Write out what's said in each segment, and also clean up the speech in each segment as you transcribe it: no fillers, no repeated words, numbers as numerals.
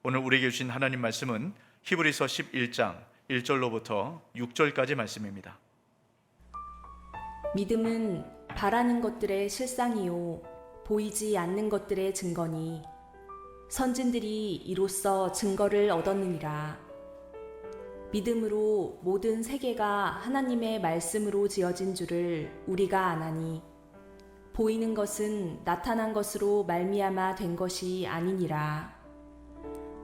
오늘 우리에게 주신 하나님 말씀은 히브리서 11장 1절로부터 6절까지 말씀입니다. 믿음은 바라는 것들의 실상이요 보이지 않는 것들의 증거니 선진들이 이로써 증거를 얻었느니라. 믿음으로 모든 세계가 하나님의 말씀으로 지어진 줄을 우리가 아나니 보이는 것은 나타난 것으로 말미암아 된 것이 아니니라.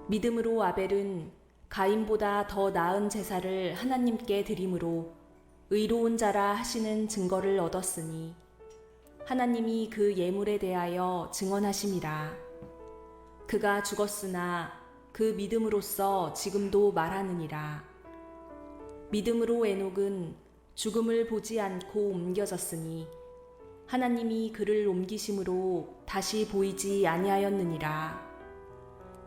믿음으로 아벨은 가인보다 더 나은 제사를 하나님께 드림으로 의로운 자라 하시는 증거를 얻었으니 하나님이 그 예물에 대하여 증언하심이라. 그가 죽었으나 그 믿음으로써 지금도 말하느니라. 믿음으로 에녹은 죽음을 보지 않고 옮겨졌으니 하나님이 그를 옮기심으로 다시 보이지 아니하였느니라.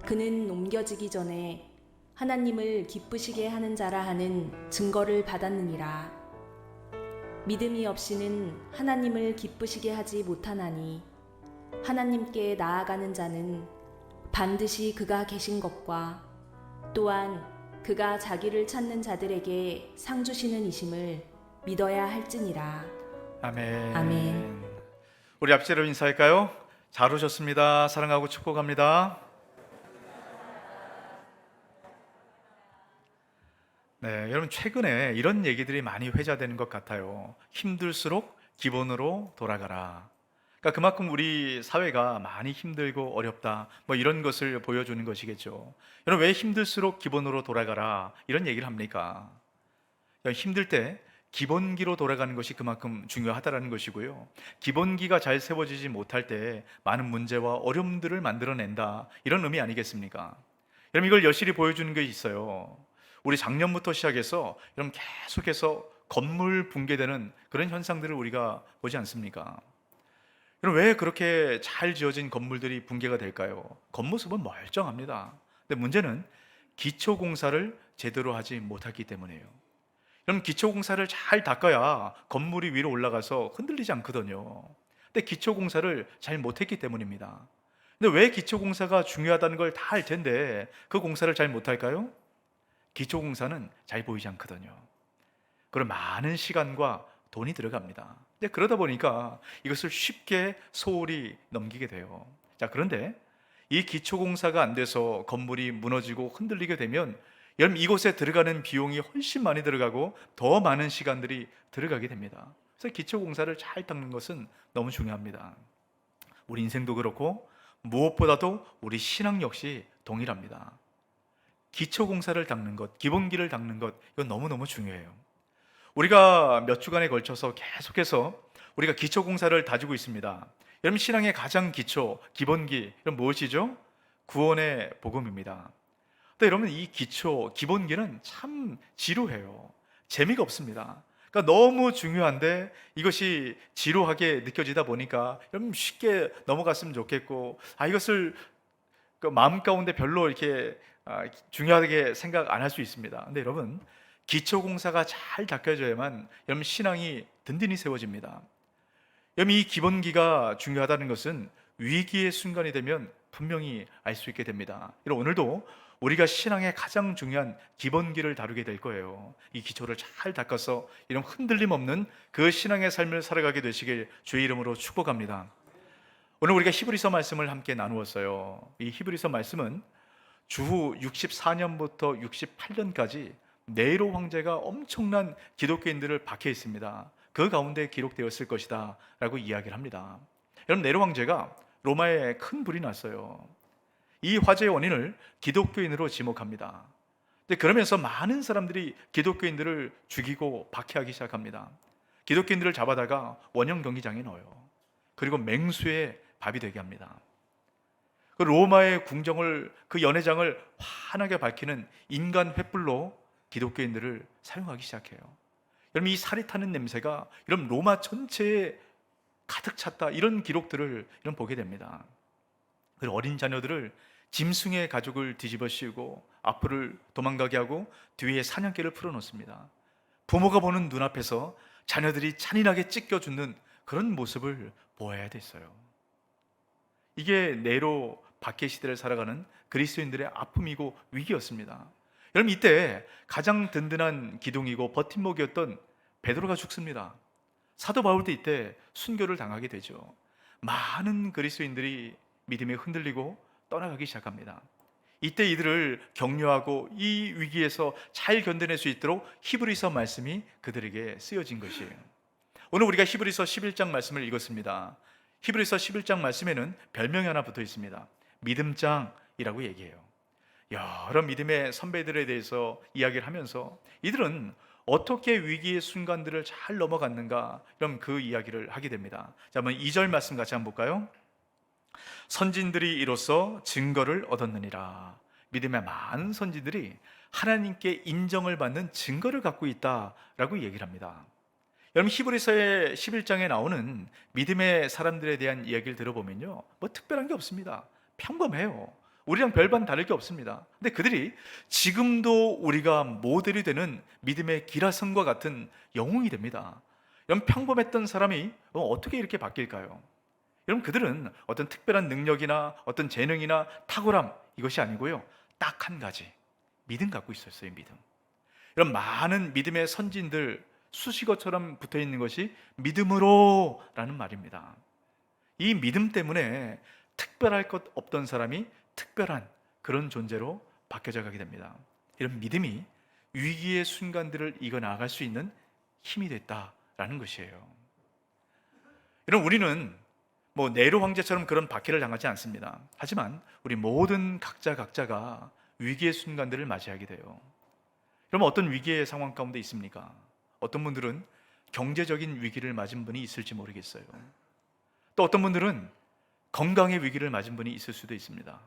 그는 옮겨지기 전에 하나님을 기쁘시게 하는 자라 하는 증거를 받았느니라. 믿음이 없이는 하나님을 기쁘시게 하지 못하나니 하나님께 나아가는 자는 반드시 그가 계신 것과 또한 그가 자기를 찾는 자들에게 상 주시는 이심을 믿어야 할지니라. 아멘. 아멘. 우리 앞뒤로 인사할까요? 잘 오셨습니다. 사랑하고 축복합니다. 네, 여러분 최근에 이런 얘기들이 많이 회자되는 것 같아요. 힘들수록 기본으로 돌아가라. 그러니까 그만큼 우리 사회가 많이 힘들고 어렵다, 뭐 이런 것을 보여주는 것이겠죠. 여러분 왜 힘들수록 기본으로 돌아가라 이런 얘기를 합니까? 힘들 때 기본기로 돌아가는 것이 그만큼 중요하다는 것이고요. 기본기가 잘 세워지지 못할 때 많은 문제와 어려움들을 만들어낸다, 이런 의미 아니겠습니까? 여러분 이걸 여실히 보여주는 게 있어요. 우리 작년부터 시작해서 여러분 계속해서 건물 붕괴되는 그런 현상들을 우리가 보지 않습니까? 여러분 왜 그렇게 잘 지어진 건물들이 붕괴가 될까요? 겉모습은 멀쩡합니다. 근데 문제는 기초공사를 제대로 하지 못했기 때문이에요. 여러분 기초공사를 잘 닦아야 건물이 위로 올라가서 흔들리지 않거든요. 근데 기초공사를 잘 못했기 때문입니다. 근데 왜 기초공사가 중요하다는 걸 다 알 텐데 그 공사를 잘 못할까요? 기초공사는 잘 보이지 않거든요. 그럼 많은 시간과 돈이 들어갑니다. 근데 그러다 보니까 이것을 쉽게 소홀히 넘기게 돼요. 자, 그런데 이 기초공사가 안 돼서 건물이 무너지고 흔들리게 되면 여러분 이곳에 들어가는 비용이 훨씬 많이 들어가고 더 많은 시간들이 들어가게 됩니다. 그래서 기초공사를 잘 닦는 것은 너무 중요합니다. 우리 인생도 그렇고 무엇보다도 우리 신앙 역시 동일합니다. 기초공사를 닦는 것, 기본기를 닦는 것, 이건 너무너무 중요해요. 우리가 몇 주간에 걸쳐서 계속해서 우리가 기초공사를 다지고 있습니다. 여러분 신앙의 가장 기초, 기본기, 이건 무엇이죠? 구원의 복음입니다. 근데 여러분 이 기초, 기본기는 참 지루해요. 재미가 없습니다. 그러니까 너무 중요한데 이것이 지루하게 느껴지다 보니까 여러분 쉽게 넘어갔으면 좋겠고, 이것을 마음 가운데 별로 이렇게 중요하게 생각 안 할 수 있습니다. 근데 여러분 기초공사가 잘 닦여져야만 여러분 신앙이 든든히 세워집니다. 여러분 이 기본기가 중요하다는 것은 위기의 순간이 되면 분명히 알 수 있게 됩니다. 여러분 오늘도 우리가 신앙의 가장 중요한 기본기를 다루게 될 거예요. 이 기초를 잘 닦아서 이런 흔들림 없는 그 신앙의 삶을 살아가게 되시길 주의 이름으로 축복합니다. 오늘 우리가 히브리서 말씀을 함께 나누었어요. 이 히브리서 말씀은 주후 64년부터 68년까지 네로 황제가 엄청난 기독교인들을 박해 있습니다. 그 가운데 기록되었을 것이다 라고 이야기를 합니다. 여러분 네로 황제가 로마에 큰 불이 났어요. 이 화재의 원인을 기독교인으로 지목합니다. 그러면서 많은 사람들이 기독교인들을 죽이고 박해하기 시작합니다. 기독교인들을 잡아다가 원형 경기장에 넣어요. 그리고 맹수의 밥이 되게 합니다. 그 로마의 궁정을, 그 연회장을 환하게 밝히는 인간 횃불로 기독교인들을 사용하기 시작해요. 여러분 이 살이 타는 냄새가 이런 로마 전체에 가득 찼다, 이런 기록들을 이런 보게 됩니다. 그리고 어린 자녀들을 짐승의 가죽을 뒤집어 씌우고 앞을 도망가게 하고 뒤에 사냥개를 풀어놓습니다. 부모가 보는 눈앞에서 자녀들이 잔인하게 찢겨 죽는 그런 모습을 보아야 됐어요. 이게 네로 박해 시대를 살아가는 그리스도인들의 아픔이고 위기였습니다. 여러분, 이때 가장 든든한 기둥이고 버팀목이었던 베드로가 죽습니다. 사도 바울도 이때 순교를 당하게 되죠. 많은 그리스도인들이 믿음에 흔들리고 떠나가기 시작합니다. 이때 이들을 격려하고 이 위기에서 잘 견뎌낼 수 있도록 히브리서 말씀이 그들에게 쓰여진 것이에요. 오늘 우리가 히브리서 11장 말씀을 읽었습니다. 히브리서 11장 말씀에는 별명이 하나 붙어 있습니다. 믿음장이라고 얘기해요. 여러 믿음의 선배들에 대해서 이야기를 하면서 이들은 어떻게 위기의 순간들을 잘 넘어갔는가, 이런 그 이야기를 하게 됩니다. 자, 한번 2절 말씀 같이 한번 볼까요? 선진들이 이로써 증거를 얻었느니라. 믿음의 많은 선진들이 하나님께 인정을 받는 증거를 갖고 있다라고 얘기를 합니다. 여러분, 히브리서의 11장에 나오는 믿음의 사람들에 대한 이야기를 들어보면요, 뭐 특별한 게 없습니다. 평범해요. 우리랑 별반 다를 게 없습니다. 근데 그들이 지금도 우리가 모델이 되는 믿음의 기라성과 같은 영웅이 됩니다. 여러분, 평범했던 사람이 어떻게 이렇게 바뀔까요? 여러분, 그들은 어떤 특별한 능력이나 어떤 재능이나 탁월함, 이것이 아니고요, 딱 한 가지, 믿음 갖고 있었어요. 믿음. 여러분, 많은 믿음의 선진들 수식어처럼 붙어 있는 것이 믿음으로 라는 말입니다. 이 믿음 때문에 특별할 것 없던 사람이 특별한 그런 존재로 바뀌어져 가게 됩니다. 이런 믿음이 위기의 순간들을 이겨나갈 수 있는 힘이 됐다라는 것이에요. 여러분, 우리는 뭐 네로 황제처럼 그런 박해를 당하지 않습니다. 하지만 우리 모든 각자가 위기의 순간들을 맞이하게 돼요. 그럼 어떤 위기의 상황 가운데 있습니까? 어떤 분들은 경제적인 위기를 맞은 분이 있을지 모르겠어요. 또 어떤 분들은 건강의 위기를 맞은 분이 있을 수도 있습니다.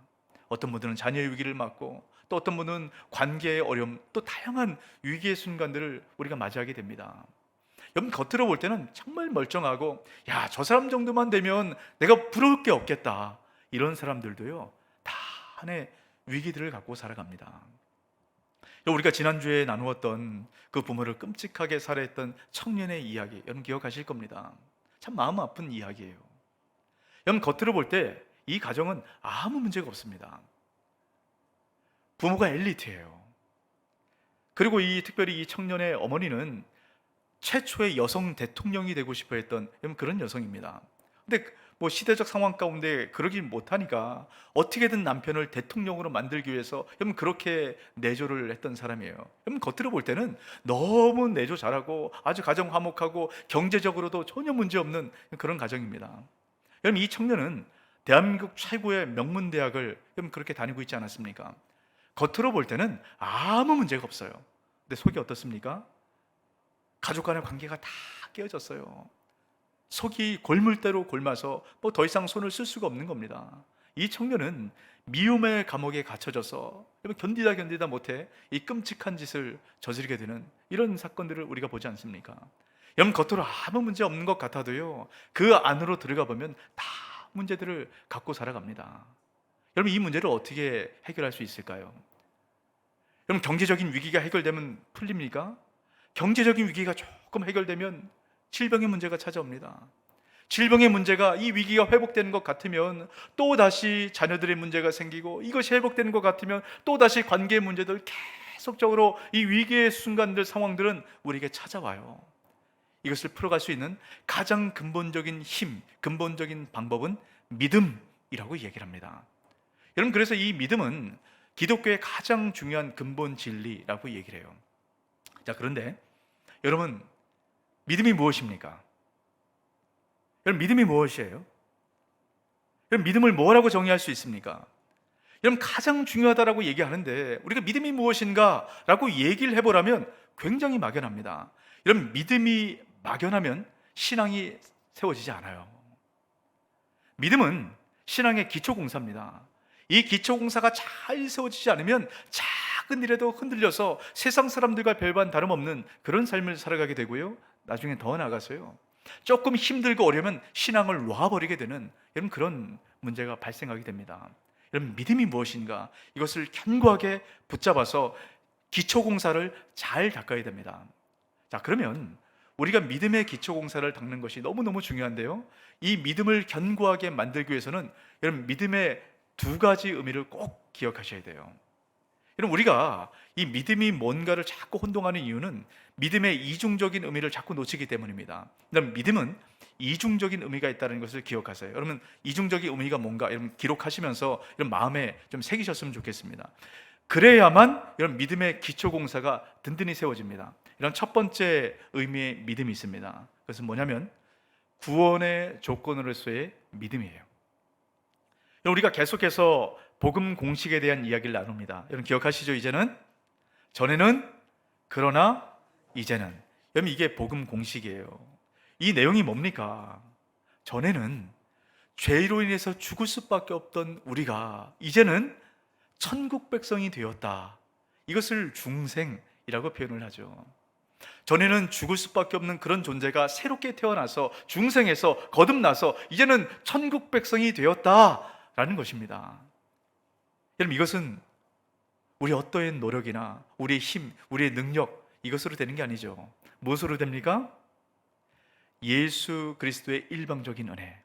어떤 분들은 자녀의 위기를 맞고, 또 어떤 분은 관계의 어려움, 또 다양한 위기의 순간들을 우리가 맞이하게 됩니다. 여러분, 겉으로 볼 때는 정말 멀쩡하고, 야, 저 사람 정도만 되면 내가 부러울 게 없겠다, 이런 사람들도요, 다 한해 위기들을 갖고 살아갑니다. 우리가 지난주에 나누었던 그 부모를 끔찍하게 살해했던 청년의 이야기, 여러분 기억하실 겁니다. 참 마음 아픈 이야기예요. 여러분, 겉으로 볼 때 이 가정은 아무 문제가 없습니다. 부모가 엘리트예요. 그리고 특별히 이 청년의 어머니는 최초의 여성 대통령이 되고 싶어 했던 그런 여성입니다. 근데 뭐 시대적 상황 가운데 그러지 못하니까 어떻게든 남편을 대통령으로 만들기 위해서 그렇게 내조를 했던 사람이에요. 겉으로 볼 때는 너무 내조 잘하고 아주 가정 화목하고 경제적으로도 전혀 문제 없는 그런 가정입니다. 여러분, 이 청년은 대한민국 최고의 명문대학을 그렇게 다니고 있지 않았습니까? 겉으로 볼 때는 아무 문제가 없어요. 근데 속이 어떻습니까? 가족 간의 관계가 다 깨어졌어요. 속이 골물대로 골마서 뭐 더 이상 손을 쓸 수가 없는 겁니다. 이 청년은 미움의 감옥에 갇혀져서 견디다 못해 이 끔찍한 짓을 저지르게 되는 이런 사건들을 우리가 보지 않습니까? 여러분, 겉으로 아무 문제 없는 것 같아도요, 그 안으로 들어가 보면 다 문제들을 갖고 살아갑니다. 여러분, 이 문제를 어떻게 해결할 수 있을까요? 여러분, 경제적인 위기가 해결되면 풀립니까? 경제적인 위기가 조금 해결되면 질병의 문제가 찾아옵니다. 질병의 문제가, 이 위기가 회복되는 것 같으면 또다시 자녀들의 문제가 생기고, 이것이 회복되는 것 같으면 또다시 관계의 문제들, 계속적으로 이 위기의 순간들, 상황들은 우리에게 찾아와요. 이것을 풀어갈 수 있는 가장 근본적인 힘, 근본적인 방법은 믿음이라고 얘기를 합니다. 여러분, 그래서 이 믿음은 기독교의 가장 중요한 근본 진리라고 얘기를 해요. 자, 그런데 여러분, 믿음이 무엇입니까? 여러분, 믿음이 무엇이에요? 여러분, 믿음을 뭐라고 정의할 수 있습니까? 여러분, 가장 중요하다라고 얘기하는데 우리가 믿음이 무엇인가 라고 얘기를 해보라면 굉장히 막연합니다. 여러분, 믿음이 막연하면 신앙이 세워지지 않아요. 믿음은 신앙의 기초공사입니다. 이 기초공사가 잘 세워지지 않으면 작은 일에도 흔들려서 세상 사람들과 별반 다름없는 그런 삶을 살아가게 되고요, 나중에 더 나아가서요, 조금 힘들고 어려우면 신앙을 놔버리게 되는 이런 그런 문제가 발생하게 됩니다. 여러분, 믿음이 무엇인가, 이것을 견고하게 붙잡아서 기초공사를 잘 닦아야 됩니다. 자, 그러면 우리가 믿음의 기초공사를 닦는 것이 너무너무 중요한데요, 이 믿음을 견고하게 만들기 위해서는 여러분, 믿음의 두 가지 의미를 꼭 기억하셔야 돼요. 여러분, 우리가 이 믿음이 뭔가를 자꾸 혼동하는 이유는 믿음의 이중적인 의미를 자꾸 놓치기 때문입니다. 그럼 믿음은 이중적인 의미가 있다는 것을 기억하세요. 여러분, 이중적인 의미가 뭔가 여러분 기록하시면서 이런 마음에 좀 새기셨으면 좋겠습니다. 그래야만 이런 믿음의 기초 공사가 든든히 세워집니다. 이런 첫 번째 의미의 믿음이 있습니다. 그것은 뭐냐면 구원의 조건으로서의 믿음이에요. 우리가 계속해서 복음 공식에 대한 이야기를 나눕니다. 여러분 기억하시죠? 이제는, 전에는, 그러나 이제는. 여러분 이게 복음 공식이에요. 이 내용이 뭡니까? 전에는 죄로 인해서 죽을 수밖에 없던 우리가 이제는 천국 백성이 되었다. 이것을 중생이라고 표현을 하죠. 전에는 죽을 수밖에 없는 그런 존재가 새롭게 태어나서 중생에서 거듭나서 이제는 천국 백성이 되었다라는 것입니다. 여러분 이것은 우리 어떠한 노력이나 우리의 힘, 우리의 능력 이것으로 되는 게 아니죠. 무엇으로 됩니까? 예수 그리스도의 일방적인 은혜.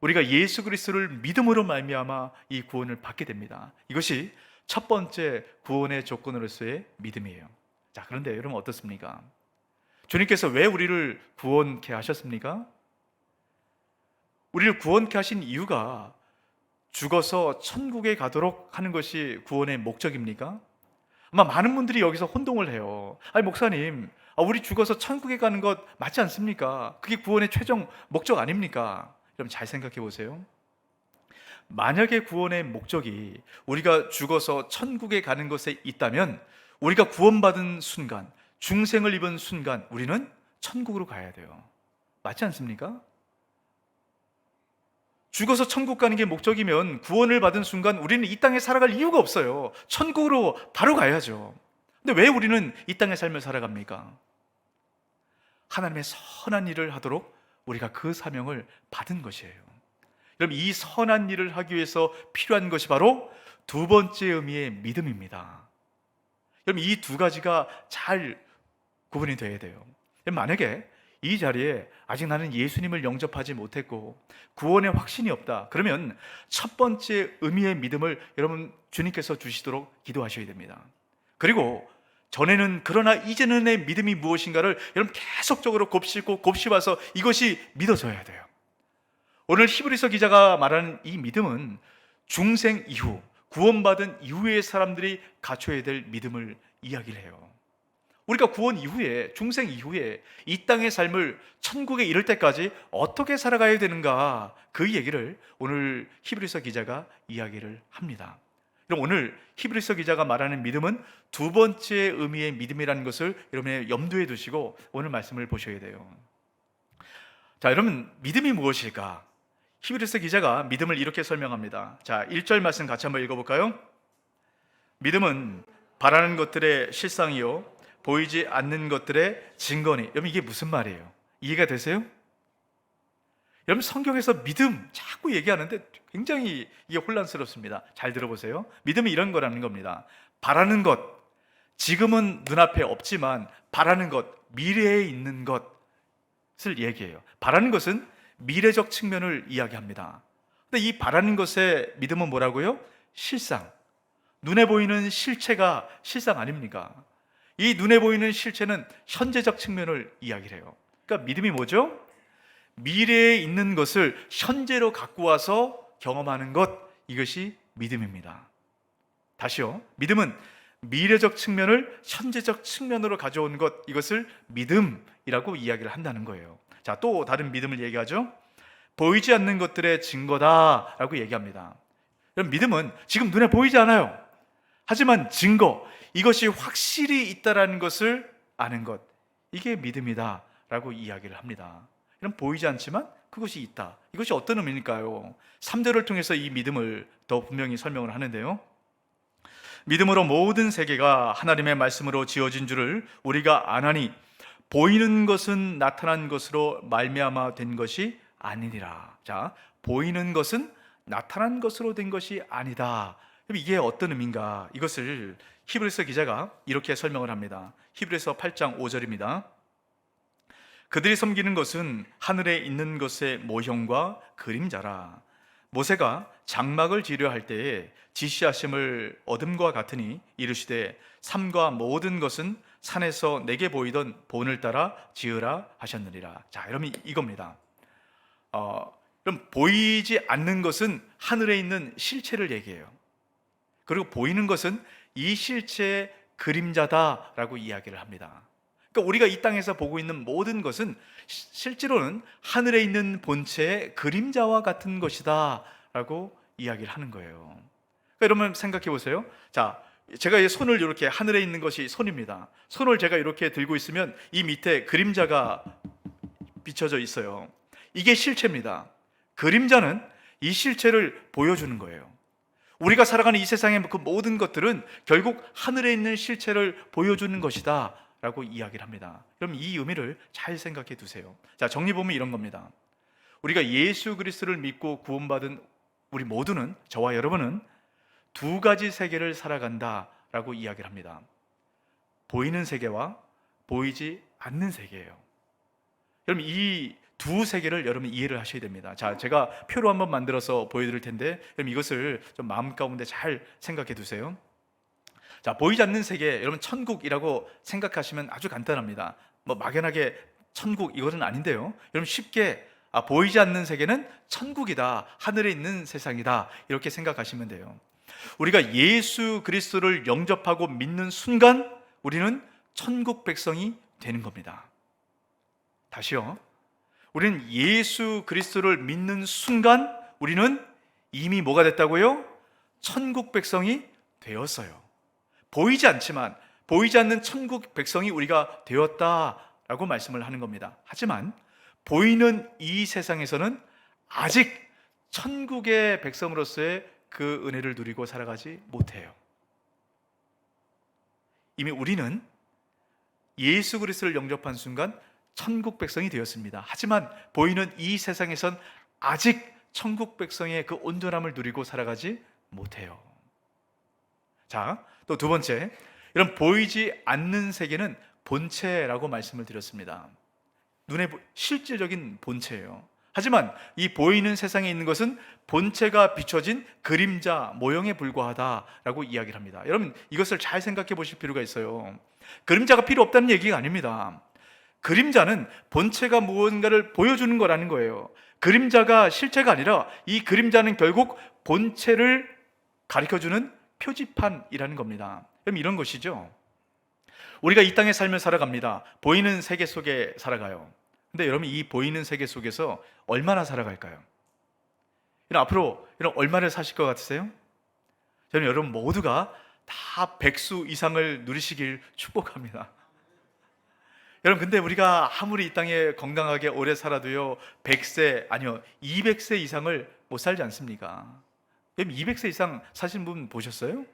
우리가 예수 그리스도를 믿음으로 말미암아 이 구원을 받게 됩니다. 이것이 첫 번째 구원의 조건으로서의 믿음이에요. 자, 그런데 여러분 어떻습니까? 주님께서 왜 우리를 구원케 하셨습니까? 우리를 구원케 하신 이유가 죽어서 천국에 가도록 하는 것이 구원의 목적입니까? 아마 많은 분들이 여기서 혼동을 해요. 아니 목사님, 우리 죽어서 천국에 가는 것 맞지 않습니까? 그게 구원의 최종 목적 아닙니까? 여러분 잘 생각해 보세요. 만약에 구원의 목적이 우리가 죽어서 천국에 가는 것에 있다면 우리가 구원받은 순간, 중생을 입은 순간 우리는 천국으로 가야 돼요. 맞지 않습니까? 죽어서 천국 가는 게 목적이면 구원을 받은 순간 우리는 이 땅에 살아갈 이유가 없어요. 천국으로 바로 가야죠. 근데 왜 우리는 이 땅의 삶을 살아갑니까? 하나님의 선한 일을 하도록 우리가 그 사명을 받은 것이에요. 여러분 이 선한 일을 하기 위해서 필요한 것이 바로 두 번째 의미의 믿음입니다. 여러분 이 두 가지가 잘 구분이 돼야 돼요. 만약에 이 자리에 아직 나는 예수님을 영접하지 못했고 구원의 확신이 없다, 그러면 첫 번째 의미의 믿음을 여러분 주님께서 주시도록 기도하셔야 됩니다. 그리고 전에는 그러나 이제는의 믿음이 무엇인가를 여러분 계속적으로 곱씹고 곱씹어서 이것이 믿어져야 돼요. 오늘 히브리서 기자가 말하는 이 믿음은 중생 이후, 구원받은 이후의 사람들이 갖춰야 될 믿음을 이야기를 해요. 우리가 구원 이후에, 중생 이후에 이 땅의 삶을 천국에 이를 때까지 어떻게 살아가야 되는가, 그 얘기를 오늘 히브리서 기자가 이야기를 합니다. 그럼 오늘 히브리서 기자가 말하는 믿음은 두 번째 의미의 믿음이라는 것을 여러분의 염두에 두시고 오늘 말씀을 보셔야 돼요. 자, 여러분 믿음이 무엇일까? 히브리서 기자가 믿음을 이렇게 설명합니다. 자, 1절 말씀 같이 한번 읽어볼까요? 믿음은 바라는 것들의 실상이요 보이지 않는 것들의 증거니. 여러분 이게 무슨 말이에요? 이해가 되세요? 여러분 성경에서 믿음 자꾸 얘기하는데 굉장히 이게 혼란스럽습니다. 잘 들어보세요. 믿음이 이런 거라는 겁니다. 바라는 것, 지금은 눈앞에 없지만 바라는 것, 미래에 있는 것을 얘기해요. 바라는 것은 미래적 측면을 이야기합니다. 근데 이 바라는 것의 믿음은 뭐라고요? 실상, 눈에 보이는 실체가 실상 아닙니까? 이 눈에 보이는 실체는 현재적 측면을 이야기를 해요. 그러니까 믿음이 뭐죠? 미래에 있는 것을 현재로 갖고 와서 경험하는 것, 이것이 믿음입니다. 다시요. 믿음은 미래적 측면을 현재적 측면으로 가져온 것, 이것을 믿음이라고 이야기를 한다는 거예요. 자, 또 다른 믿음을 얘기하죠. 보이지 않는 것들의 증거다라고 얘기합니다. 여러분 믿음은 지금 눈에 보이지 않아요. 하지만 증거, 이것이 확실히 있다라는 것을 아는 것, 이게 믿음이다라고 이야기를 합니다. 이런 보이지 않지만 그것이 있다. 이것이 어떤 의미일까요? 3절을 통해서 이 믿음을 더 분명히 설명을 하는데요. 믿음으로 모든 세계가 하나님의 말씀으로 지어진 줄을 우리가 아나니 보이는 것은 나타난 것으로 말미암아 된 것이 아니니라. 자, 보이는 것은 나타난 것으로 된 것이 아니다. 이게 어떤 의미인가? 이것을 히브리서 기자가 이렇게 설명을 합니다. 히브리서 8장 5절입니다. 그들이 섬기는 것은 하늘에 있는 것의 모형과 그림자라. 모세가 장막을 지으려 할 때에 지시하심을 얻음과 같으니 이르시되 삼가 모든 것은 산에서 내게 보이던 본을 따라 지으라 하셨느니라. 자, 여러분 이겁니다. 그럼 보이지 않는 것은 하늘에 있는 실체를 얘기해요. 그리고 보이는 것은 이 실체의 그림자다라고 이야기를 합니다. 그러니까 우리가 이 땅에서 보고 있는 모든 것은 실제로는 하늘에 있는 본체의 그림자와 같은 것이다 라고 이야기를 하는 거예요. 그러니까 여러분 생각해 보세요. 자, 제가 이 손을 이렇게, 하늘에 있는 것이 손입니다. 손을 제가 이렇게 들고 있으면 이 밑에 그림자가 비춰져 있어요. 이게 실체입니다. 그림자는 이 실체를 보여주는 거예요. 우리가 살아가는 이 세상의 그 모든 것들은 결국 하늘에 있는 실체를 보여주는 것이다 라고 이야기를 합니다. 그럼 이 의미를 잘 생각해 두세요. 자, 정리보면 이런 겁니다. 우리가 예수 그리스도를 믿고 구원받은 우리 모두는, 저와 여러분은 두 가지 세계를 살아간다 라고 이야기를 합니다. 보이는 세계와 보이지 않는 세계예요. 여러분 이 두 세계를 여러분 이해를 하셔야 됩니다. 자, 제가 표로 한번 만들어서 보여드릴 텐데 여러분 이것을 좀 마음 가운데 잘 생각해 두세요. 자, 보이지 않는 세계, 여러분 천국이라고 생각하시면 아주 간단합니다. 뭐 막연하게 천국 이거는 아닌데요. 여러분 쉽게 보이지 않는 세계는 천국이다, 하늘에 있는 세상이다 이렇게 생각하시면 돼요. 우리가 예수 그리스도를 영접하고 믿는 순간 우리는 천국 백성이 되는 겁니다. 다시요. 우리는 예수 그리스도를 믿는 순간 우리는 이미 뭐가 됐다고요? 천국 백성이 되었어요. 보이지 않지만, 보이지 않는 천국 백성이 우리가 되었다라고 말씀을 하는 겁니다. 하지만 보이는 이 세상에서는 아직 천국의 백성으로서의 그 은혜를 누리고 살아가지 못해요. 이미 우리는 예수 그리스도를 영접한 순간 천국 백성이 되었습니다. 하지만 보이는 이 세상에선 아직 천국 백성의 그 온전함을 누리고 살아가지 못해요. 자, 또 두 번째, 이런 보이지 않는 세계는 본체라고 말씀을 드렸습니다. 눈에 실질적인 본체예요. 하지만 이 보이는 세상에 있는 것은 본체가 비춰진 그림자 모형에 불과하다라고 이야기를 합니다. 여러분 이것을 잘 생각해 보실 필요가 있어요. 그림자가 필요 없다는 얘기가 아닙니다. 그림자는 본체가 무언가를 보여주는 거라는 거예요. 그림자가 실체가 아니라 이 그림자는 결국 본체를 가르쳐주는 표지판이라는 겁니다. 그럼 이런 것이죠. 우리가 이 땅의 삶을 살아갑니다. 보이는 세계 속에 살아가요. 근데 여러분 이 보이는 세계 속에서 얼마나 살아갈까요? 앞으로 얼마를 사실 것 같으세요? 저는 여러분 모두가 다 백수 이상을 누리시길 축복합니다. 여러분 근데 우리가 아무리 이 땅에 건강하게 오래 살아도요 100세 아니요 200세 이상을 못 살지 않습니까? 200세 이상 사신 분 보셨어요?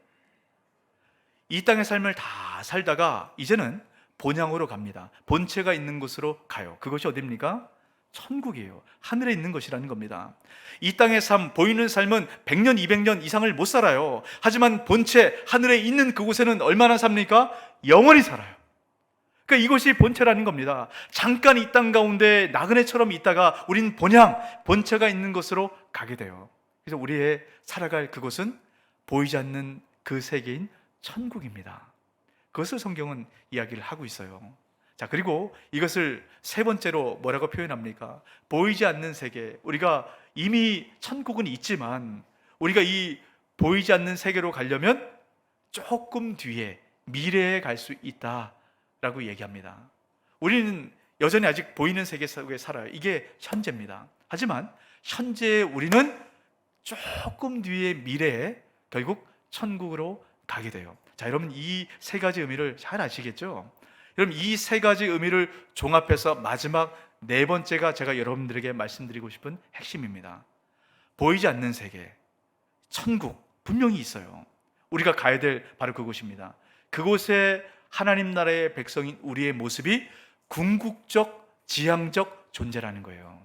이 땅의 삶을 다 살다가 이제는 본향으로 갑니다. 본체가 있는 곳으로 가요. 그것이 어디입니까? 천국이에요. 하늘에 있는 것이라는 겁니다. 이 땅의 삶, 보이는 삶은 100년, 200년 이상을 못 살아요. 하지만 본체, 하늘에 있는 그곳에는 얼마나 삽니까? 영원히 살아요. 그러니까 이것이 본체라는 겁니다. 잠깐 이 땅 가운데 나그네처럼 있다가 우린 본향, 본체가 있는 곳으로 가게 돼요. 그래서 우리의 살아갈 그곳은 보이지 않는 그 세계인 천국입니다. 그것을 성경은 이야기를 하고 있어요. 자, 그리고 이것을 세 번째로 뭐라고 표현합니까? 보이지 않는 세계. 우리가 이미 천국은 있지만 우리가 이 보이지 않는 세계로 가려면 조금 뒤에 미래에 갈 수 있다라고 얘기합니다. 우리는 여전히 아직 보이는 세계 속에 살아요. 이게 현재입니다. 하지만 현재의 우리는 조금 뒤의 미래에 결국 천국으로 가게 돼요. 자, 여러분 이 세 가지 의미를 잘 아시겠죠? 여러분 이 세 가지 의미를 종합해서 마지막 네 번째가 제가 여러분들에게 말씀드리고 싶은 핵심입니다. 보이지 않는 세계, 천국 분명히 있어요. 우리가 가야 될 바로 그곳입니다. 그곳에 하나님 나라의 백성인 우리의 모습이 궁극적, 지향적 존재라는 거예요.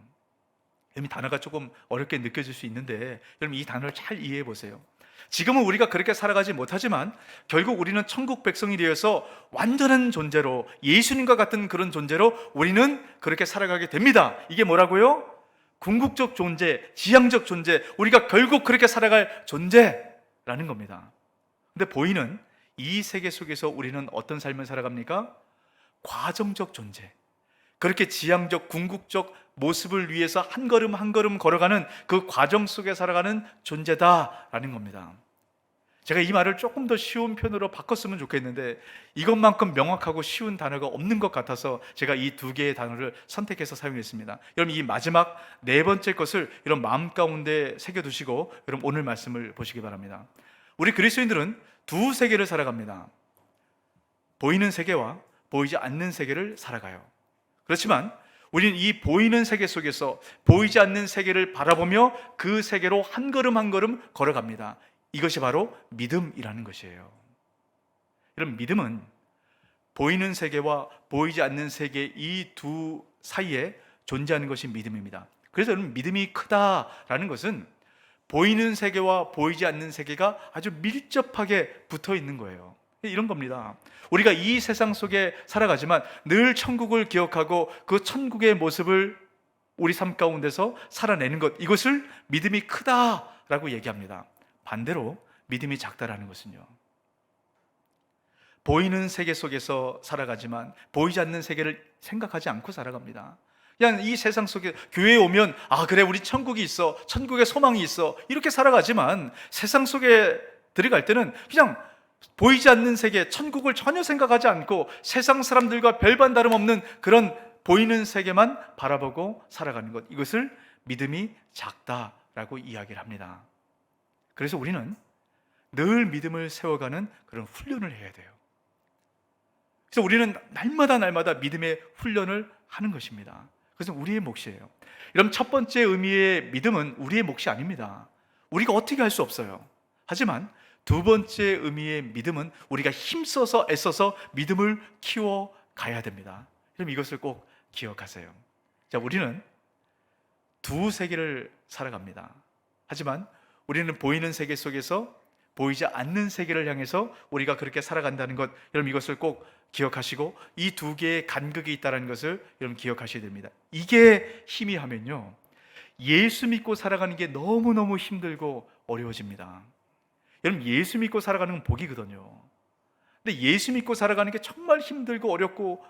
여러분 단어가 조금 어렵게 느껴질 수 있는데 여러분 이 단어를 잘 이해해 보세요. 지금은 우리가 그렇게 살아가지 못하지만 결국 우리는 천국 백성이 되어서 완전한 존재로 예수님과 같은 그런 존재로 우리는 그렇게 살아가게 됩니다. 이게 뭐라고요? 궁극적 존재, 지향적 존재, 우리가 결국 그렇게 살아갈 존재라는 겁니다. 근데 보이는 이 세계 속에서 우리는 어떤 삶을 살아갑니까? 과정적 존재, 그렇게 지향적 궁극적 모습을 위해서 한 걸음 한 걸음 걸어가는 그 과정 속에 살아가는 존재다라는 겁니다. 제가 이 말을 조금 더 쉬운 편으로 바꿨으면 좋겠는데 이것만큼 명확하고 쉬운 단어가 없는 것 같아서 제가 이 두 개의 단어를 선택해서 사용했습니다. 여러분, 이 마지막 네 번째 것을 여러분 마음 가운데 새겨두시고 여러분 오늘 말씀을 보시기 바랍니다. 우리 그리스도인들은 두 세계를 살아갑니다. 보이는 세계와 보이지 않는 세계를 살아가요. 그렇지만 우리는 이 보이는 세계 속에서 보이지 않는 세계를 바라보며 그 세계로 한 걸음 한 걸음 걸어갑니다. 이것이 바로 믿음이라는 것이에요. 여러분, 믿음은 보이는 세계와 보이지 않는 세계 이 두 사이에 존재하는 것이 믿음입니다. 그래서 여러분, 믿음이 크다라는 것은 보이는 세계와 보이지 않는 세계가 아주 밀접하게 붙어 있는 거예요. 이런 겁니다. 우리가 이 세상 속에 살아가지만 늘 천국을 기억하고 그 천국의 모습을 우리 삶 가운데서 살아내는 것, 이것을 믿음이 크다라고 얘기합니다. 반대로 믿음이 작다라는 것은요, 보이는 세계 속에서 살아가지만 보이지 않는 세계를 생각하지 않고 살아갑니다. 그냥 이 세상 속에 교회에 오면 그래, 우리 천국이 있어, 천국의 소망이 있어, 이렇게 살아가지만 세상 속에 들어갈 때는 그냥 보이지 않는 세계, 천국을 전혀 생각하지 않고 세상 사람들과 별반 다름없는 그런 보이는 세계만 바라보고 살아가는 것, 이것을 믿음이 작다라고 이야기를 합니다. 그래서 우리는 늘 믿음을 세워가는 그런 훈련을 해야 돼요. 그래서 우리는 날마다 믿음의 훈련을 하는 것입니다. 그래서 우리의 몫이에요. 여러분, 첫 번째 의미의 믿음은 우리의 몫이 아닙니다. 우리가 어떻게 할 수 없어요. 하지만 두 번째 의미의 믿음은 우리가 힘써서 애써서 믿음을 키워가야 됩니다. 그럼 이것을 꼭 기억하세요. 자, 우리는 두 세계를 살아갑니다. 하지만 우리는 보이는 세계 속에서 보이지 않는 세계를 향해서 우리가 그렇게 살아간다는 것, 여러분 이것을 꼭 기억하시고 이 두 개의 간극이 있다는 것을 여러분 기억하셔야 됩니다. 이게 희미하면요, 예수 믿고 살아가는 게 너무너무 힘들고 어려워집니다. 여러분, 예수 믿고 살아가는 건 복이거든요. 근데 예수 믿고 살아가는 게 정말 힘들고 어렵고,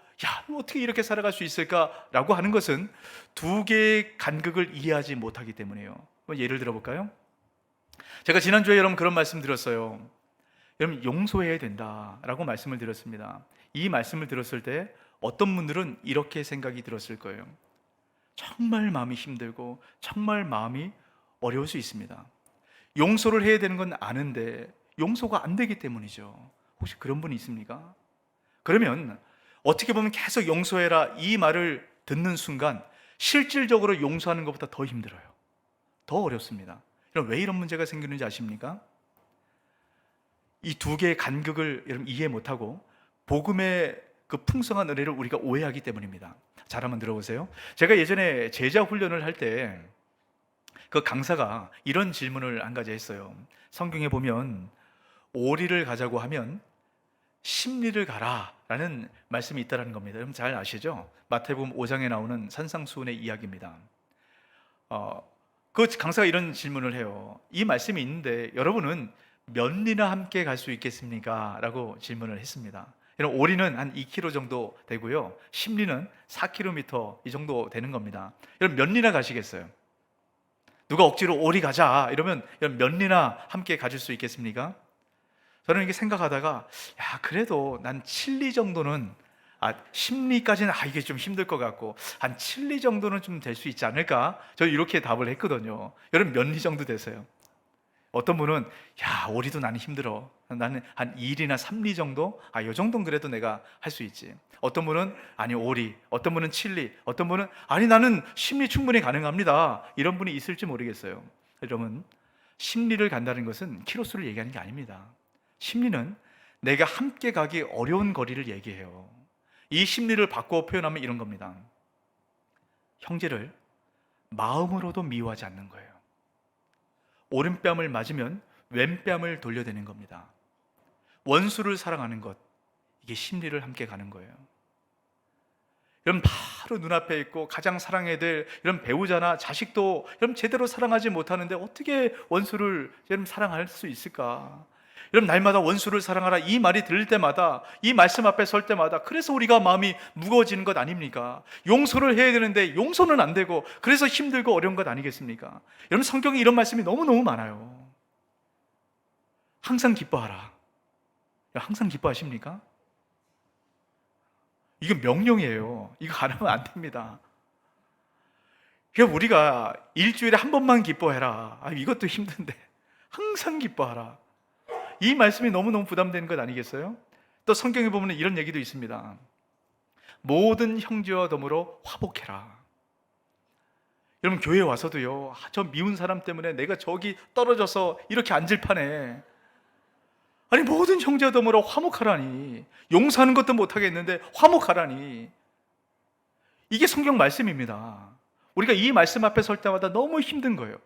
어떻게 이렇게 살아갈 수 있을까라고 하는 것은 두 개의 간극을 이해하지 못하기 때문이에요. 예를 들어볼까요? 제가 지난주에 여러분 그런 말씀 드렸어요. 여러분, 용서해야 된다라고 말씀을 드렸습니다. 이 말씀을 들었을 때 어떤 분들은 이렇게 생각이 들었을 거예요. 정말 마음이 힘들고 정말 마음이 어려울 수 있습니다. 용서를 해야 되는 건 아는데 용서가 안 되기 때문이죠. 혹시 그런 분이 있습니까? 그러면 어떻게 보면 계속 용서해라 이 말을 듣는 순간 실질적으로 용서하는 것보다 더 힘들어요. 더 어렵습니다. 그럼 왜 이런 문제가 생기는지 아십니까? 이 두 개의 간극을 여러분 이해 못하고 복음의 그 풍성한 은혜를 우리가 오해하기 때문입니다. 잘 한번 들어보세요. 제가 예전에 제자 훈련을 할 때 그 강사가 이런 질문을 한 가지 했어요. 성경에 보면 오리를 가자고 하면 십리를 가라 라는 말씀이 있다는 겁니다. 여러분 잘 아시죠? 마태복음 5장에 나오는 산상수훈의 이야기입니다. 그 강사가 이런 질문을 해요. 이 말씀이 있는데 여러분은 몇 리나 함께 갈 수 있겠습니까? 라고 질문을 했습니다. 여러분, 오리는 한 2km 정도 되고요, 십리는 4km 이 정도 되는 겁니다. 여러분, 몇 리나 가시겠어요? 누가 억지로 오리 가자 이러면 여러분 몇 리나 함께 가질 수 있겠습니까? 저는 이게 생각하다가 그래도 난 7리 정도는 10리까지는 이게 좀 힘들 것 같고 한 7리 정도는 좀 될 수 있지 않을까? 저는 이렇게 답을 했거든요. 여러분 몇 리 정도 되세요? 어떤 분은 5리도 나는 힘들어, 나는 한 2리나 3리 정도? 이 정도는 그래도 내가 할 수 있지. 어떤 분은 5리, 어떤 분은 7리, 어떤 분은 나는 10리 충분히 가능합니다, 이런 분이 있을지 모르겠어요. 여러분, 10리를 간다는 것은 키로수를 얘기하는 게 아닙니다. 10리는 내가 함께 가기 어려운 거리를 얘기해요. 이 10리를 바꿔 표현하면 이런 겁니다. 형제를 마음으로도 미워하지 않는 거예요. 오른뺨을 맞으면 왼뺨을 돌려대는 겁니다. 원수를 사랑하는 것, 이게 10리를 함께 가는 거예요. 여러분 바로 눈앞에 있고 가장 사랑해야 될 이런 배우자나 자식도 여러분 제대로 사랑하지 못하는데 어떻게 원수를 여러분 사랑할 수 있을까? 여러분 날마다 원수를 사랑하라 이 말이 들릴 때마다 이 말씀 앞에 설 때마다 그래서 우리가 마음이 무거워지는 것 아닙니까? 용서를 해야 되는데 용서는 안 되고 그래서 힘들고 어려운 것 아니겠습니까? 여러분 성경에 이런 말씀이 너무너무 많아요. 항상 기뻐하라. 항상 기뻐하십니까? 이건 명령이에요. 이거 안 하면 안 됩니다. 그러니까 우리가 일주일에 한 번만 기뻐해라. 이것도 힘든데 항상 기뻐하라. 이 말씀이 너무너무 부담되는 것 아니겠어요? 또 성경에 보면 이런 얘기도 있습니다. 모든 형제와 더불어 화목해라. 여러분 교회에 와서도요, 저 미운 사람 때문에 내가 저기 떨어져서 이렇게 앉을 판에 아니 모든 형제와 더불어 화목하라니, 용서하는 것도 못하겠는데 화목하라니. 이게 성경 말씀입니다. 우리가 이 말씀 앞에 설 때마다 너무 힘든 거예요.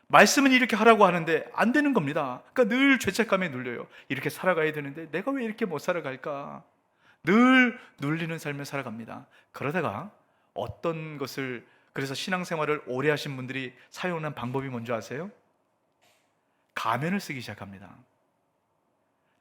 말씀은 이렇게 하라고 하는데 안 되는 겁니다. 그러니까 늘 죄책감에 눌려요. 이렇게 살아가야 되는데 내가 왜 이렇게 못 살아갈까? 늘 눌리는 삶을 살아갑니다. 그러다가 어떤 것을, 그래서 신앙생활을 오래 하신 분들이 사용하는 방법이 뭔지 아세요? 가면을 쓰기 시작합니다.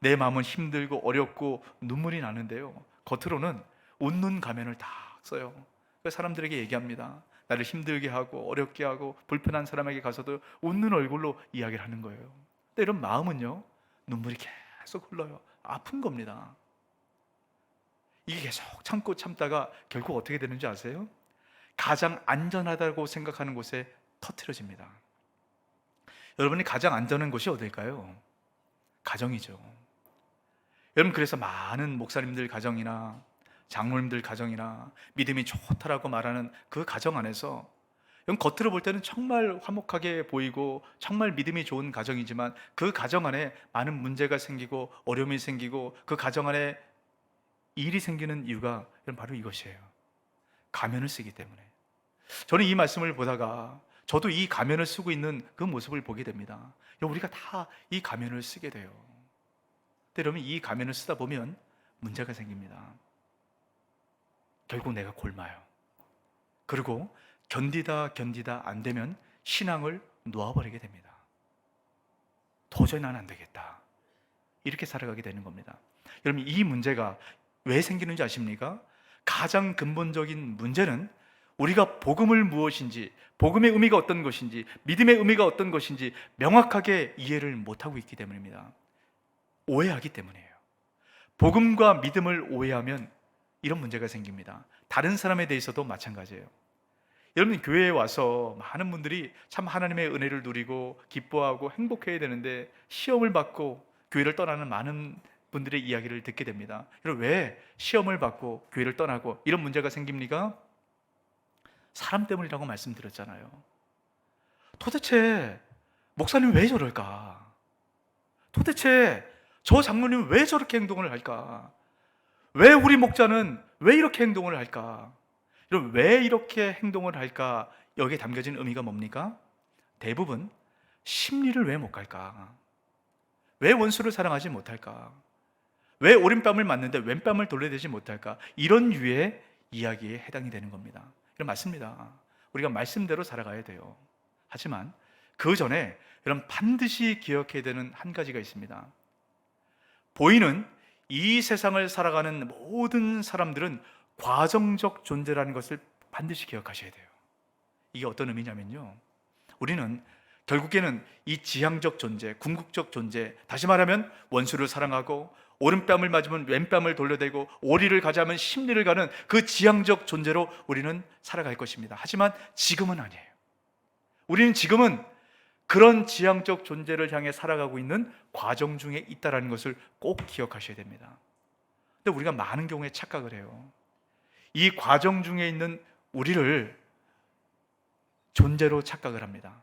내 마음은 힘들고 어렵고 눈물이 나는데요, 겉으로는 웃는 가면을 다 써요. 그래서 사람들에게 얘기합니다. 나를 힘들게 하고 어렵게 하고 불편한 사람에게 가서도 웃는 얼굴로 이야기를 하는 거예요. 근데 이런 마음은요, 눈물이 계속 흘러요. 아픈 겁니다. 이게 계속 참고 참다가 결국 어떻게 되는지 아세요? 가장 안전하다고 생각하는 곳에 터트려집니다. 여러분이 가장 안전한 곳이 어딜까요? 가정이죠. 여러분 그래서 많은 목사님들 가정이나 장로님들 가정이나 믿음이 좋다라고 말하는 그 가정 안에서, 여러분 겉으로 볼 때는 정말 화목하게 보이고 정말 믿음이 좋은 가정이지만 그 가정 안에 많은 문제가 생기고 어려움이 생기고 그 가정 안에 일이 생기는 이유가 여러분 바로 이것이에요. 가면을 쓰기 때문에. 저는 이 말씀을 보다가 저도 이 가면을 쓰고 있는 그 모습을 보게 됩니다. 우리가 다 이 가면을 쓰게 돼요. 근데 여러분 이 가면을 쓰다 보면 문제가 생깁니다. 결국 내가 곪아요. 그리고 견디다 안 되면 신앙을 놓아버리게 됩니다. 도저히 난 안 되겠다, 이렇게 살아가게 되는 겁니다. 여러분 이 문제가 왜 생기는지 아십니까? 가장 근본적인 문제는 우리가 복음을 무엇인지, 복음의 의미가 어떤 것인지, 믿음의 의미가 어떤 것인지 명확하게 이해를 못하고 있기 때문입니다. 오해하기 때문이에요. 복음과 믿음을 오해하면 이런 문제가 생깁니다. 다른 사람에 대해서도 마찬가지예요. 여러분 교회에 와서 많은 분들이 참 하나님의 은혜를 누리고 기뻐하고 행복해야 되는데 시험을 받고 교회를 떠나는 많은 분들의 이야기를 듣게 됩니다. 여러분 왜 시험을 받고 교회를 떠나고 이런 문제가 생깁니까? 사람 때문이라고 말씀드렸잖아요. 도대체 목사님 왜 저럴까? 도대체 저 장로님 왜 저렇게 행동을 할까? 왜 우리 목자는 왜 이렇게 행동을 할까? 여러분 왜 이렇게 행동을 할까? 여기에 담겨진 의미가 뭡니까? 대부분 심리를 왜 못 갈까? 왜 원수를 사랑하지 못할까? 왜 오른뺨을 맞는데 왼뺨을 돌려대지 못할까? 이런 유의 이야기에 해당이 되는 겁니다. 이런 맞습니다. 우리가 말씀대로 살아가야 돼요. 하지만 그 전에 여러분 반드시 기억해야 되는 한 가지가 있습니다. 보이는 이 세상을 살아가는 모든 사람들은 과정적 존재라는 것을 반드시 기억하셔야 돼요. 이게 어떤 의미냐면요, 우리는 결국에는 이 지향적 존재, 궁극적 존재, 다시 말하면 원수를 사랑하고 오른뺨을 맞으면 왼뺨을 돌려대고 오리를 가자면 심리를 가는 그 지향적 존재로 우리는 살아갈 것입니다. 하지만 지금은 아니에요. 우리는 지금은 그런 지향적 존재를 향해 살아가고 있는 과정 중에 있다는 것을 꼭 기억하셔야 됩니다. 근데 우리가 많은 경우에 착각을 해요. 이 과정 중에 있는 우리를 존재로 착각을 합니다.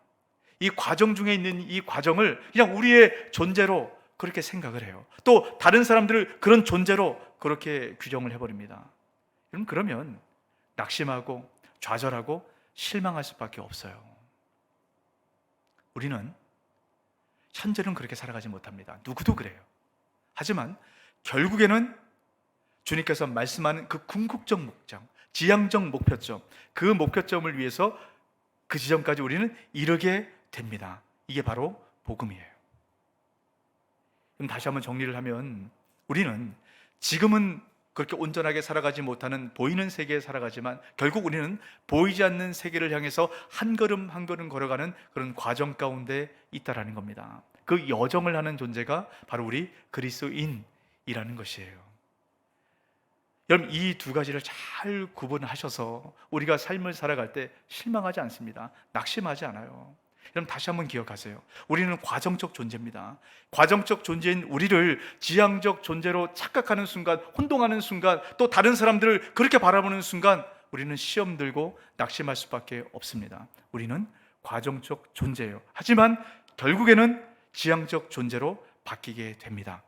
이 과정 중에 있는 이 과정을 그냥 우리의 존재로 그렇게 생각을 해요. 또 다른 사람들을 그런 존재로 그렇게 규정을 해버립니다. 그러면 낙심하고 좌절하고 실망할 수밖에 없어요. 우리는 현재는 그렇게 살아가지 못합니다. 누구도 그래요. 하지만 결국에는 주님께서 말씀하는 그 궁극적 목적, 지향적 목표점, 그 목표점을 위해서 그 지점까지 우리는 이르게 됩니다. 이게 바로 복음이에요. 그럼 다시 한번 정리를 하면 우리는 지금은 그렇게 온전하게 살아가지 못하는 보이는 세계에 살아가지만 결국 우리는 보이지 않는 세계를 향해서 한 걸음 한 걸음 걸어가는 그런 과정 가운데 있다라는 겁니다. 그 여정을 하는 존재가 바로 우리 그리스도인이라는 것이에요. 여러분, 이 두 가지를 잘 구분하셔서 우리가 삶을 살아갈 때 실망하지 않습니다. 낙심하지 않아요. 여러분, 다시 한번 기억하세요. 우리는 과정적 존재입니다. 과정적 존재인 우리를 지향적 존재로 착각하는 순간, 혼동하는 순간, 또 다른 사람들을 그렇게 바라보는 순간 우리는 시험 들고 낙심할 수밖에 없습니다. 우리는 과정적 존재예요. 하지만 결국에는 지향적 존재로 바뀌게 됩니다.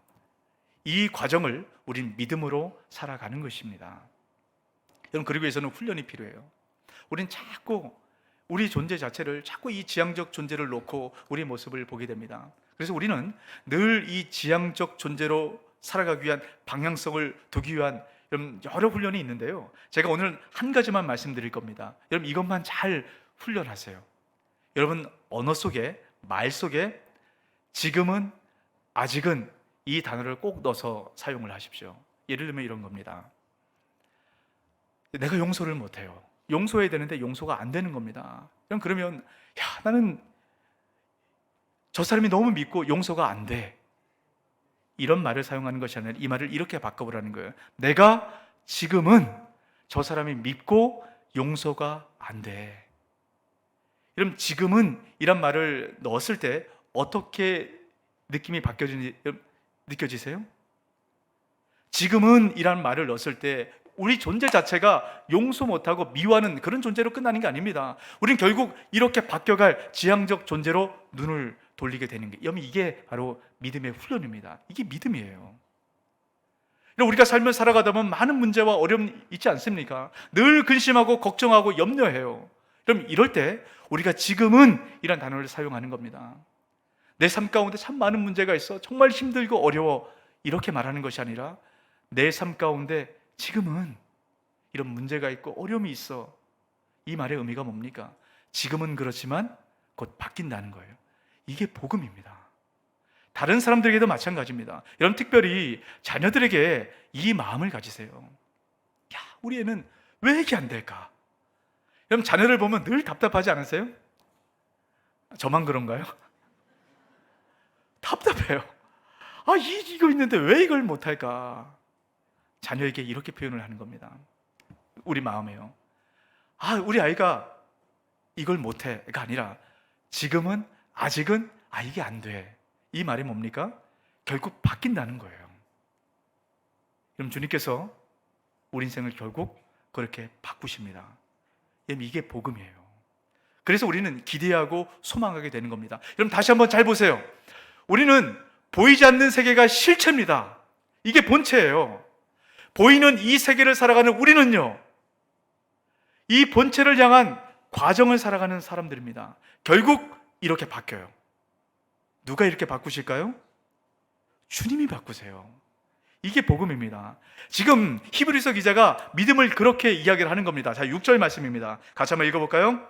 이 과정을 우린 믿음으로 살아가는 것입니다. 여러분, 그러기 위해서는 훈련이 필요해요. 우린 자꾸 우리 존재 자체를 자꾸 이 지향적 존재를 놓고 우리 모습을 보게 됩니다. 그래서 우리는 늘 이 지향적 존재로 살아가기 위한 방향성을 두기 위한 여러 훈련이 있는데요. 제가 오늘 한 가지만 말씀드릴 겁니다. 여러분, 이것만 잘 훈련하세요. 여러분, 언어 속에, 말 속에 지금은, 아직은 이 단어를 꼭 넣어서 사용을 하십시오. 예를 들면 이런 겁니다. 내가 용서를 못해요. 용서해야 되는데 용서가 안 되는 겁니다. 그러면 나는 저 사람이 너무 믿고 용서가 안 돼. 이런 말을 사용하는 것이 아니라 이 말을 이렇게 바꿔보라는 거예요. 내가 지금은 저 사람이 믿고 용서가 안 돼. 그럼 지금은 이란 말을 넣었을 때 어떻게 느낌이 바뀌어지는지 느껴지세요? 지금은 이란 말을 넣었을 때 우리 존재 자체가 용서 못하고 미워하는 그런 존재로 끝나는 게 아닙니다. 우린 결국 이렇게 바뀌어갈 지향적 존재로 눈을 돌리게 되는 게, 여러분, 이게 바로 믿음의 훈련입니다. 이게 믿음이에요. 우리가 삶을 살아가다 보면 많은 문제와 어려움이 있지 않습니까? 늘 근심하고 걱정하고 염려해요. 그럼 이럴 때 우리가 지금은 이란 단어를 사용하는 겁니다. 내 삶 가운데 참 많은 문제가 있어, 정말 힘들고 어려워, 이렇게 말하는 것이 아니라 내 삶 가운데 지금은 이런 문제가 있고 어려움이 있어. 이 말의 의미가 뭡니까? 지금은 그렇지만 곧 바뀐다는 거예요. 이게 복음입니다. 다른 사람들에게도 마찬가지입니다. 여러분, 특별히 자녀들에게 이 마음을 가지세요. 우리 애는 왜 이게 안 될까? 여러분, 자녀를 보면 늘 답답하지 않으세요? 저만 그런가요? 답답해요. 이거 있는데 왜 이걸 못할까? 자녀에게 이렇게 표현을 하는 겁니다. 우리 마음에요. 우리 아이가 이걸 못해가 아니라 지금은, 아직은 이게 안 돼. 이 말이 뭡니까? 결국 바뀐다는 거예요. 그럼 주님께서 우리 인생을 결국 그렇게 바꾸십니다. 이게 복음이에요. 그래서 우리는 기대하고 소망하게 되는 겁니다. 여러분, 다시 한번 잘 보세요. 우리는 보이지 않는 세계가 실체입니다. 이게 본체예요. 보이는 이 세계를 살아가는 우리는요, 이 본체를 향한 과정을 살아가는 사람들입니다. 결국 이렇게 바뀌어요. 누가 이렇게 바꾸실까요? 주님이 바꾸세요. 이게 복음입니다. 지금 히브리서 기자가 믿음을 그렇게 이야기를 하는 겁니다. 자, 6절 말씀입니다. 같이 한번 읽어볼까요?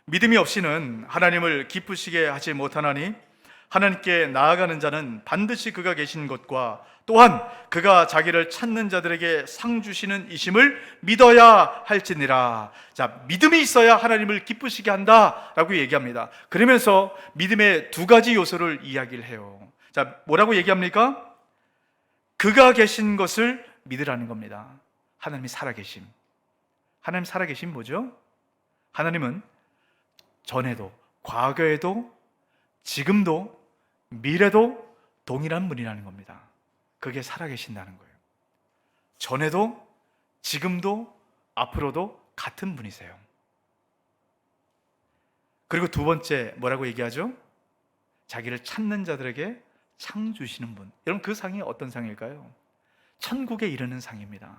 믿음이 없이는 하나님을 기쁘시게 하지 못하나니 하나님께 나아가는 자는 반드시 그가 계신 것과 또한 그가 자기를 찾는 자들에게 상 주시는 이심을 믿어야 할지니라. 자, 믿음이 있어야 하나님을 기쁘시게 한다라고 얘기합니다. 그러면서 믿음의 두 가지 요소를 이야기를 해요. 자, 뭐라고 얘기합니까? 그가 계신 것을 믿으라는 겁니다. 하나님이 살아계심. 하나님 살아계심 뭐죠? 하나님은 전에도, 과거에도, 지금도, 미래도 동일한 분이라는 겁니다. 그게 살아계신다는 거예요. 전에도, 지금도, 앞으로도 같은 분이세요. 그리고 두 번째 뭐라고 얘기하죠? 자기를 찾는 자들에게 상 주시는 분. 여러분, 그 상이 어떤 상일까요? 천국에 이르는 상입니다.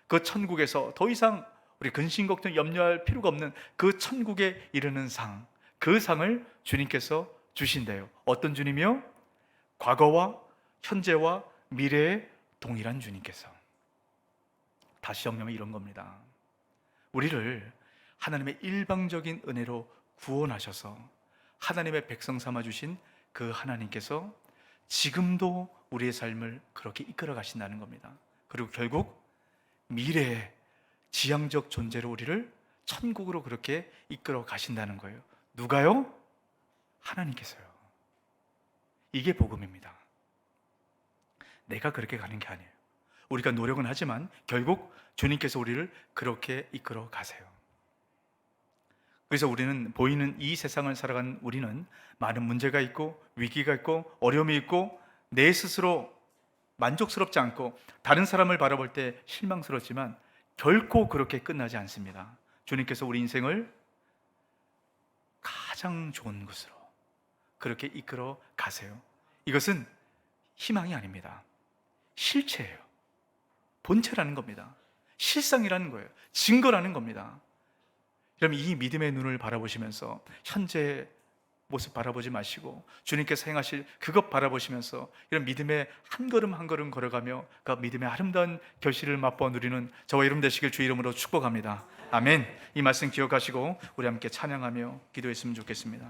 그 천국에서 더 이상 우리 근심 걱정 염려할 필요가 없는 그 천국에 이르는 상, 그 상을 주님께서 주신대요. 어떤 주님이요? 과거와 현재와 미래의 동일한 주님께서. 다시 정리하면 이런 겁니다. 우리를 하나님의 일방적인 은혜로 구원하셔서 하나님의 백성 삼아 주신 그 하나님께서 지금도 우리의 삶을 그렇게 이끌어 가신다는 겁니다. 그리고 결국 미래의 지향적 존재로 우리를 천국으로 그렇게 이끌어 가신다는 거예요. 누가요? 하나님께서요. 이게 복음입니다. 내가 그렇게 가는 게 아니에요. 우리가 노력은 하지만 결국 주님께서 우리를 그렇게 이끌어 가세요. 그래서 우리는 보이는 이 세상을 살아가는 우리는 많은 문제가 있고 위기가 있고 어려움이 있고 내 스스로 만족스럽지 않고 다른 사람을 바라볼 때 실망스럽지만 결코 그렇게 끝나지 않습니다. 주님께서 우리 인생을 가장 좋은 곳으로 그렇게 이끌어 가세요. 이것은 희망이 아닙니다. 실체예요. 본체라는 겁니다. 실상이라는 거예요. 증거라는 겁니다. 여러분, 이 믿음의 눈을 바라보시면서 현재 모습 바라보지 마시고 주님께서 행하실 그것 바라보시면서 이런 믿음의 한 걸음 한 걸음 걸어가며 그 믿음의 아름다운 결실을 맛보아 누리는 저와 여러분 되시길 주 이름으로 축복합니다. 아멘. 이 말씀 기억하시고 우리 함께 찬양하며 기도했으면 좋겠습니다.